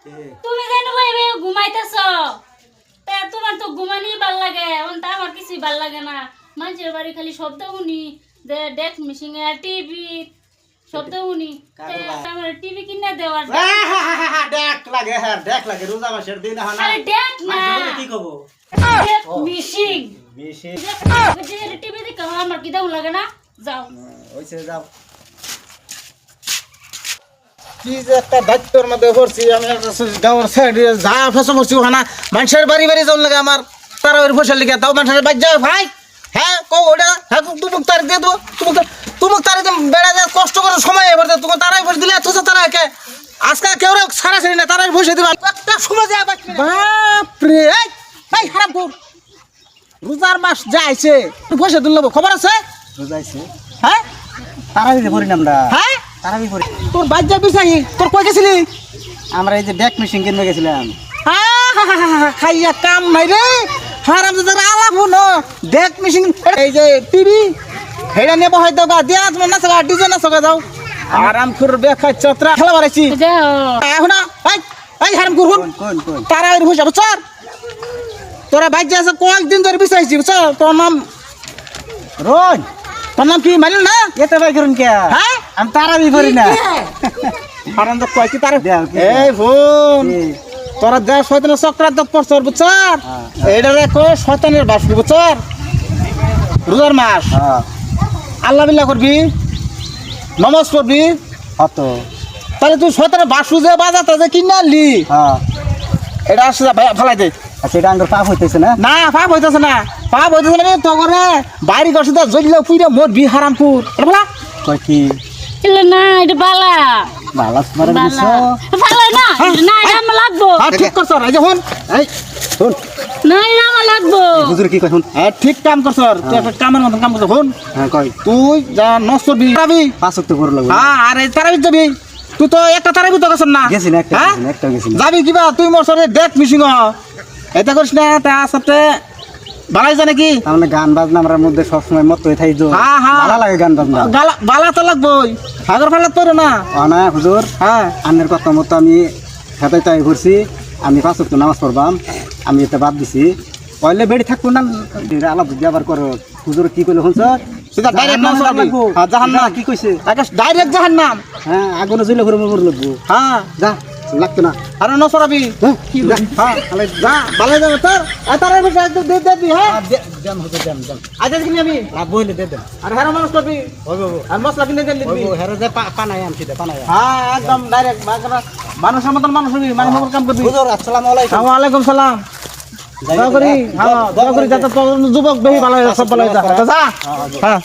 তুমি যেন ভাইবে ঘুমাইতেছ তা তোমার তো ঘুমানি ভাল লাগে ওনটা আমার কিছু ভাল লাগে না মানুষের বাড়ি খালি শব্দ শুনি ডেস্ক মেশিন এর টিভি শব্দ শুনি আমার টিভি কিনে দেওয়ার দেখ লাগে হ্যাঁ দেখ লাগে রোজা মাসের দিন না আরে দেখ না কি কব মেশিন বেশি টিভি দেখে আমার কি দাও লাগে না যাও ওইছে যাও কি যে একটা দায়িত্বর মধ্যে পড়ছি আমি গাঁয়ের সাইডে যা ফসল করছি ওখানে মানুষের বাড়ি বাড়ি যাওয়ার লাগে আমার তারা ওই ফসল লিখে তাও মানুষের বাড়ি যাও ভাই হ্যাঁ কো ওটা হ্যাঁ তুমুক তারিখ দিয়ে দেবো তুমুক তারিখ বেড়া যায় কষ্ট করে সময় এবার তোমার তারাই বসে দিলে এত তারা একে আজকে কেউ সারাসারি না তারাই বসে দিবা একটা সময় যায় বাপরে এই খারাপ কর রোজার মাস যাইছে বসে দিল খবর আছে বুঝাইছে হ্যাঁ তারাবি করি না আমরা হ্যাঁ তারাবি করি তোর বাইক যা বিছাই তোর কই গেছিলি আমরা এই যে ডেক মেশিন কিনতে গেছিলাম খাইয়া কাম নাই রে হারাম দাদা আলাপ হলো দেখ মেশিন এই যে টিভি হেডা নেব হয়তো গা দিয়া তোমার না সগা ডিজে না সগা যাও আরাম করে বেখা চত্রা খেলা বাড়াইছি যাও এখন এই হারাম করুন কোন কোন তারা এর বসে বছর তোরা বাইক যা আছে কয়েকদিন ধরে বিছাইছি বুঝছো তোর নাম রোজ তোর নাম কি মানিল না এতে ভাই করুন কে হ্যাঁ আমি তারাবি করি না হারাম তো কয় কি তারা দেও কি এই বোন কি? তোরা যা শয়তানের চক্রান্ত পড়ছর বুঝছর এইটা দেখো শয়তানের বাস বুঝছর রোজার মাস হ্যাঁ আল্লাহ বিল্লাহ করবি নমাজ পড়বি কত তাহলে তুই শয়তানের বাসু যে বাজাতে যে কিনে আনলি হ্যাঁ এটা আসছে ফেলাই দে আচ্ছা এটা আঙ্গুর পাপ হইতেছে না না পাপ হইতেছে না পাপ হইতেছে না তো করে বাইরে করছে তো জলিলে পুইরে মোর বি হারামপুর বলা কই কি ইলে না এটা বালা বালাস মারা দিছো বালা না না এটা আমার লাগবো হ্যাঁ ঠিক করছ এই যে হন এই শুন না এটা আমার লাগবো হুজুর কি কই শুন হ্যাঁ ঠিক কাম করছ তুই একটা কামের মতন কাম করছ হন হ্যাঁ কই তুই যা নষ্ট করবি যাবি পাঁচ ওয়াক্ত করে লাগবে হ্যাঁ আর এই তারাবি যাবি তুই তো একটা তারাবি তো করছ না গেছি না একটা হ্যাঁ? গেছি না, একটা গেছি না। যাবি কিবা তুই মোর সাথে দেখ মিশিং এটা করিস না তার সাথে বালাই জানে কি তার মানে গান বাজনা আমার মধ্যে সবসময় মত হয়ে থাকি তো হ্যাঁ, হ্যাঁ। ভালো লাগে গান বাজনা বালা তো লাগবই সাগর ফালা তোর না ও না হুজুর হ্যাঁ আন্নের কথা মতো আমি খেতাই তাই ঘুরছি আমি পাঁচ ওয়াক্ত নামাজ পড়বাম আমি এটা বাদ দিছি পয়লে বেড়ি থাকবো না আলাপ যদি আবার করো হুজুর কি করলো শুনছ সেটা ডাইরেক্ট নাম লাগবো হ্যাঁ জাহান্নাম কি কইছে আকাশ ডাইরেক্ট জাহান্নাম হ্যাঁ আগুনে জ্বলে ঘুরে মর লাগবো হ্যাঁ যা লাগতো না আরে নসরাবি হ্যাঁ হ্যাঁ তাহলে যা বালাই যাবে তোর আর তার একদম দিয়ে দিবি হ্যাঁ দেন হুজুর দেন দেন আজ কিনে আমি লাগবো হইলে দে দেন আর হেরা মানুষ করবি হইব আর মশলা কিনে দিবি হইব হেরে যে পানাই আনছি দে পানাই হ্যাঁ একদম ডাইরেক্ট মানুষের মতন মানুষ হবি মানুষ মতন কাম করবি হুজুর আসসালামু আলাইকুম ওয়ালাইকুম সালাম দয়া করি হ্যাঁ দয়া করি যাতে তোর যুবক বেশি ভালো হয়ে সব ভালো হয়ে যা যা হ্যাঁ